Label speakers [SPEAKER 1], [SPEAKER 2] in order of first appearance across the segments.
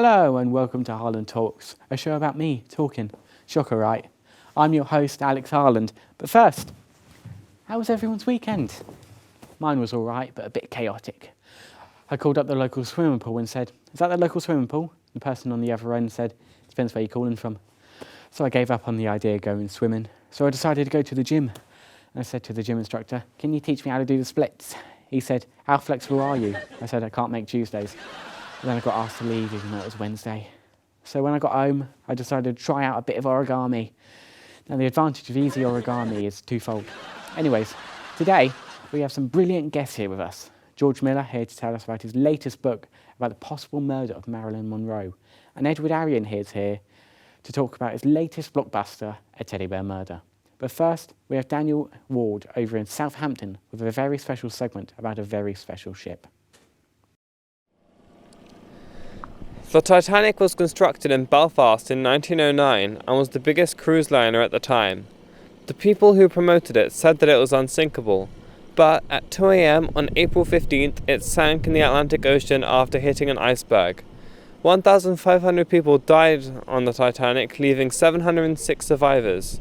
[SPEAKER 1] Hello and welcome to Harland Talks, a show about me talking. Shocker, right? I'm your host, Alex Harland. But first, how was everyone's weekend? Mine was all right, but a bit chaotic. I called up the local swimming pool and said, "Is that the local swimming pool?" The person on the other end said, "Depends where you're calling from." So I gave up on the idea of going swimming. So I decided to go to the gym. And I said to the gym instructor, "Can you teach me how to do the splits?" He said, "How flexible are you?" I said, "I can't make Tuesdays." And then I got asked to leave even though it was Wednesday. So when I got home, I decided to try out a bit of origami. Now the advantage of easy origami is twofold. Anyways, today we have some brilliant guests here with us. George Miller here to tell us about his latest book about the possible murder of Marilyn Monroe. And Eduard Arion is here to talk about his latest blockbuster, A Teddy Bear Murder. But first, we have Daniel Ward over in Southampton with a very special segment about a very special ship.
[SPEAKER 2] The Titanic was constructed in Belfast in 1909 and was the biggest cruise liner at the time. The people who promoted it said that it was unsinkable, but at 2 a.m. on April 15th it sank in the Atlantic Ocean after hitting an iceberg. 1,500 people died on the Titanic, leaving 706 survivors.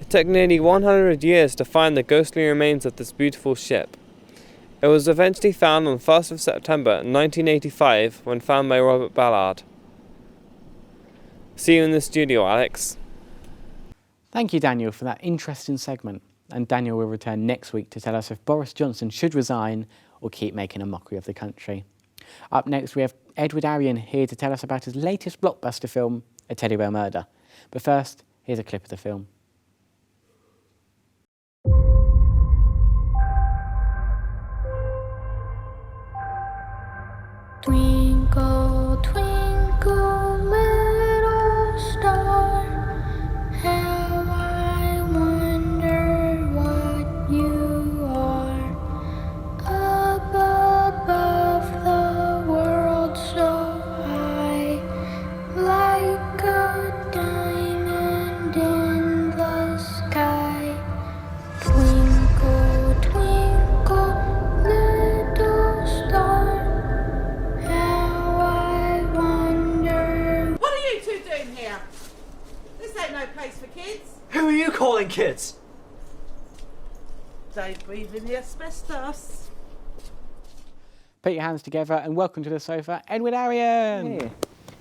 [SPEAKER 2] It took nearly 100 years to find the ghostly remains of this beautiful ship. It was eventually found on 1st of September 1985 when found by Robert Ballard. See you in the studio, Alex.
[SPEAKER 1] Thank you, Daniel, for that interesting segment. And Daniel will return next week to tell us if Boris Johnson should resign or keep making a mockery of the country. Up next, we have Eduard Arion here to tell us about his latest blockbuster film, A Teddy Bear Murder. But first, here's a clip of the film.
[SPEAKER 3] Twinkle, twinkle, little star, how I wonder what you are. Up above the world so high, like a diamond in the sky. Twinkle, twinkle, little star.
[SPEAKER 4] No place for kids.
[SPEAKER 5] Who are you calling kids?
[SPEAKER 4] Don't breathe in the asbestos.
[SPEAKER 1] Put your hands together and welcome to the sofa, Eduard Arion.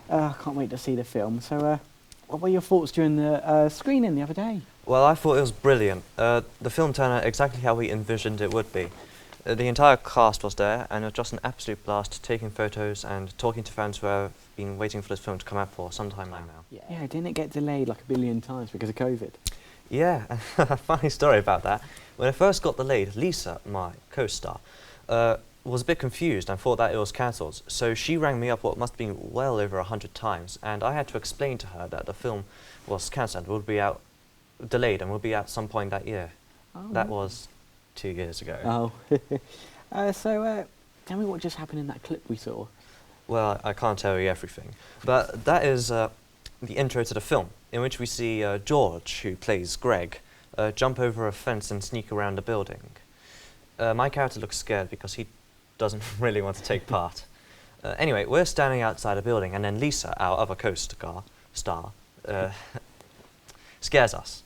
[SPEAKER 1] I can't wait to see the film. So, what were your thoughts during the screening the other day?
[SPEAKER 5] Well, I thought it was brilliant. The film turned out exactly how we envisioned it would be. The entire cast was there, and it was just an absolute blast taking photos and talking to fans who have been waiting for this film to come out for some time now.
[SPEAKER 1] Yeah, didn't it get delayed like a billion times because of COVID?
[SPEAKER 5] Yeah, a funny story about that. When it first got delayed, Lisa, my co-star, was a bit confused and thought that it was cancelled. So she rang me up what must have been well over 100 times, and I had to explain to her that the film was cancelled, would be out, delayed, and would be out some point that year.
[SPEAKER 1] Oh,
[SPEAKER 5] that was 2 years ago.
[SPEAKER 1] Oh, so tell me what just happened in that clip we saw.
[SPEAKER 5] Well, I can't tell you everything, but that is the intro to the film, in which we see George, who plays Greg, jump over a fence and sneak around a building. My character looks scared because he doesn't really want to take part. Anyway, we're standing outside a building, and then Lisa, our other co-star, scares us.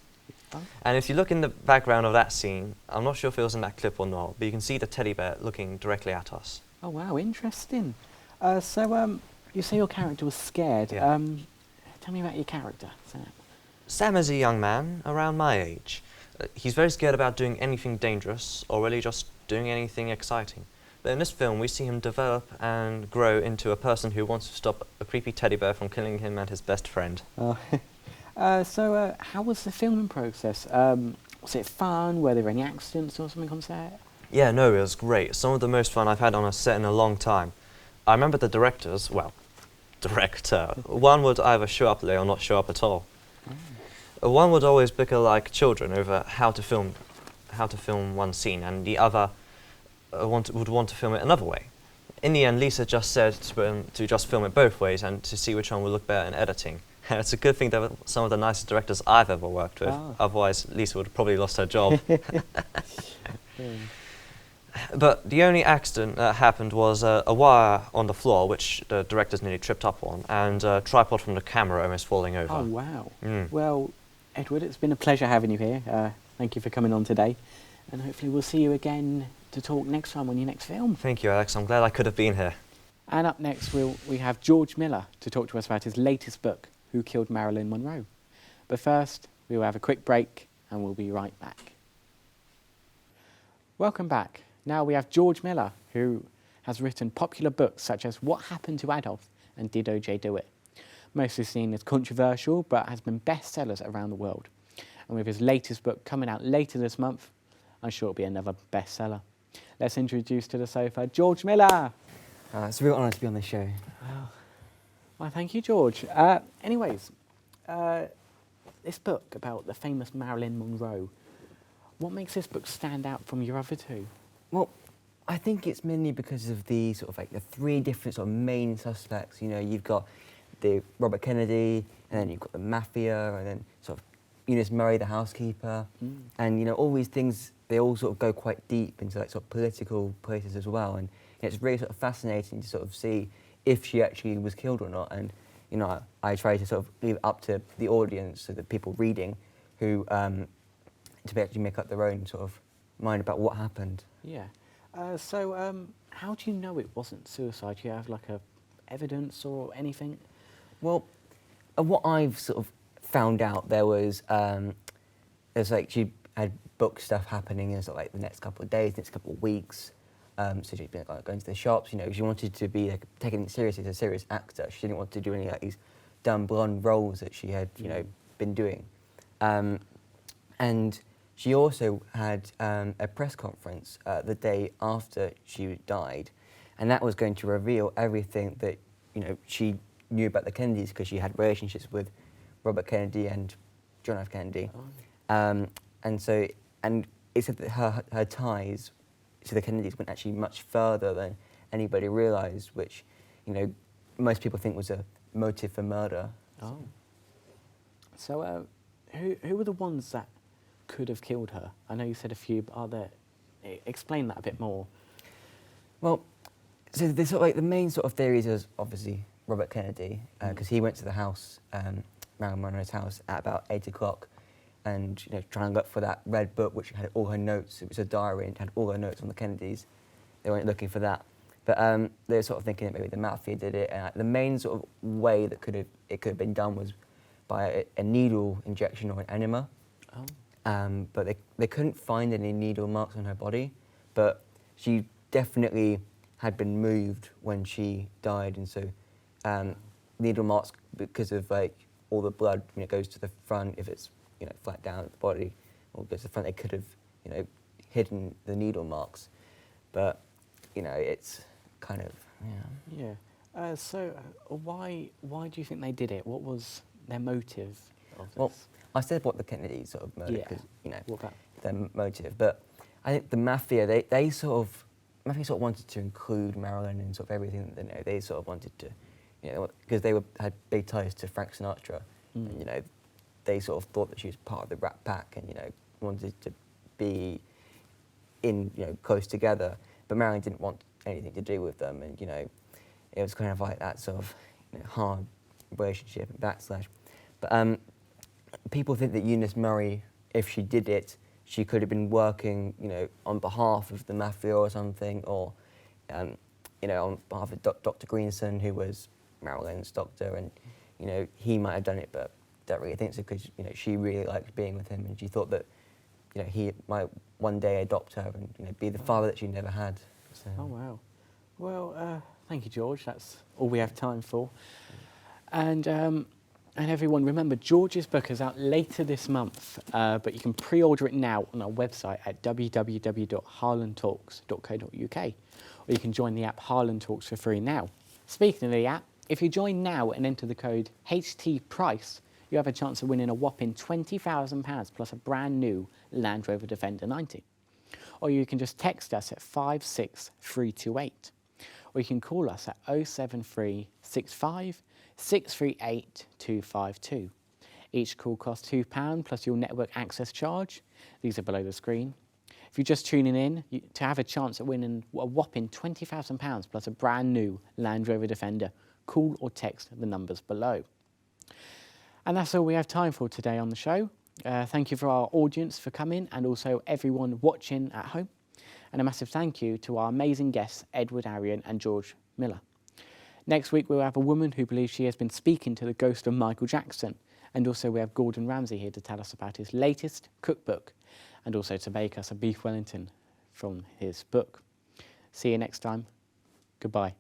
[SPEAKER 5] And if you look in the background of that scene, I'm not sure if it was in that clip or not, but you can see the teddy bear looking directly at us.
[SPEAKER 1] Oh wow, interesting. So you say your character was scared.
[SPEAKER 5] Yeah.
[SPEAKER 1] Tell me about your character, Sam.
[SPEAKER 5] Sam is a young man around my age. He's very scared about doing anything dangerous or really just doing anything exciting. But in this film, we see him develop and grow into a person who wants to stop a creepy teddy bear from killing him and his best friend.
[SPEAKER 1] So how was the filming process? Was it fun? Were there any accidents or something on set?
[SPEAKER 5] Yeah, no, it was great. Some of the most fun I've had on a set in a long time. I remember the director, one would either show up late or not show up at all. One would always bicker like children over how to film one scene, and the other would want to film it another way. In the end, Lisa just said to just film it both ways and to see which one would look better in editing. And it's a good thing that some of the nicest directors I've ever worked with. Otherwise, Lisa would have probably lost her job. But the only accident that happened was a wire on the floor, which the directors nearly tripped up on, and a tripod from the camera almost falling over.
[SPEAKER 1] Oh, wow.
[SPEAKER 5] Mm.
[SPEAKER 1] Well, Edward, it's been a pleasure having you here. Thank you for coming on today. And hopefully we'll see you again to talk next time on your next film.
[SPEAKER 5] Thank you, Alex. I'm glad I could have been here.
[SPEAKER 1] And up next, we have George Miller to talk to us about his latest book, Who Killed Marilyn Monroe. But first, we will have a quick break and we'll be right back. Welcome back. Now we have George Miller, who has written popular books such as What Happened to Adolf and Did O.J. Do It? Mostly seen as controversial, but has been bestsellers around the world. And with his latest book coming out later this month, I'm sure it'll be another bestseller. Let's introduce to the sofa George Miller.
[SPEAKER 6] It's a real honour to be on this show.
[SPEAKER 1] Well, thank you, George. Anyways, this book about the famous Marilyn Monroe, what makes this book stand out from your other two?
[SPEAKER 6] Well, I think it's mainly because of the sort of like the three different sort of main suspects. You know, you've got the Robert Kennedy, and then you've got the mafia, and then sort of Eunice Murray, the housekeeper, and you know all these things. They all sort of go quite deep into like sort of political places as well, and it's really sort of fascinating to sort of see if she actually was killed or not. And you know, I try to sort of leave it up to the audience, so the people reading, who to actually make up their own sort of mind about what happened.
[SPEAKER 1] Yeah. So how do you know it wasn't suicide? Do you have like a evidence or anything?
[SPEAKER 6] Well, what I've sort of found out, there's like she had book stuff happening in sort of like the next couple of days, next couple of weeks. So she'd been like going to the shops. You know, she wanted to be like, taken seriously as a serious actor. She didn't want to do any like these dumb blonde roles that she had, you know, been doing. And she also had a press conference the day after she died, and that was going to reveal everything that, you know, she knew about the Kennedys, because she had relationships with Robert Kennedy and John F. Kennedy. And it said that her ties to the Kennedys went actually much further than anybody realised, which, you know, most people think was a motive for murder.
[SPEAKER 1] Oh. So who were the ones that could have killed her? I know you said a few, but are there... Explain that a bit more.
[SPEAKER 6] Well, so the sort of like the main sort of theories is obviously Robert Kennedy, because he went to the house, Marilyn Monroe's house, at about 8 o'clock, and, you know, trying to look for that red book which had all her notes. It was a diary and had all her notes on the Kennedys. They weren't looking for that, but they were sort of thinking that maybe the mafia did it. And the main sort of way that it could have been done was by a needle injection or an enema. Oh. But they couldn't find any needle marks on her body, but she definitely had been moved when she died, and so needle marks, because of like all the blood, you know, goes to the front. If it's, you know, flat down at the body or goes to the front, they could have, you know, hidden the needle marks. But, you know, it's kind of, yeah.
[SPEAKER 1] Yeah. So why do you think they did it? What was their motive of this?
[SPEAKER 6] Well, I said what the Kennedys sort of murdered, because, you know,
[SPEAKER 1] what about
[SPEAKER 6] their motive. But I think the mafia, they sort of wanted to include Marilyn in sort of everything that they know. They sort of wanted to, you know, because they had big ties to Frank Sinatra, and, you know, they sort of thought that she was part of the Rat Pack, and, you know, wanted to be in, you know, close together. But Marilyn didn't want anything to do with them, and, you know, it was kind of like that sort of, you know, hard relationship and backslash. But people think that Eunice Murray, if she did it, she could have been working, you know, on behalf of the mafia or something, or, you know, on behalf of Dr. Greenson, who was Marilyn's doctor, and, you know, he might have done it, but don't really think so, because, you know, she really liked being with him, and she thought that, you know, he might one day adopt her and, you know, be the father that she never had. So.
[SPEAKER 1] Oh, wow. Well, thank you, George. That's all we have time for. And everyone, remember, George's book is out later this month, but you can pre-order it now on our website at www.harlandtalks.co.uk, or you can join the app Harland Talks for free now. Speaking of the app, if you join now and enter the code HTPRICE, you have a chance of winning a whopping £20,000 plus a brand new Land Rover Defender 90. Or you can just text us at 56328. Or you can call us at 07365 638 252. Each call costs £2 plus your network access charge. These are below the screen. If you're just tuning in, to have a chance at winning a whopping £20,000 plus a brand new Land Rover Defender, call or text the numbers below. And that's all we have time for today on the show. Thank you for our audience for coming, and also everyone watching at home. And a massive thank you to our amazing guests, Eduard Arion and George Miller. Next week, we'll have a woman who believes she has been speaking to the ghost of Michael Jackson. And also we have Gordon Ramsay here to tell us about his latest cookbook, and also to make us a beef Wellington from his book. See you next time. Goodbye.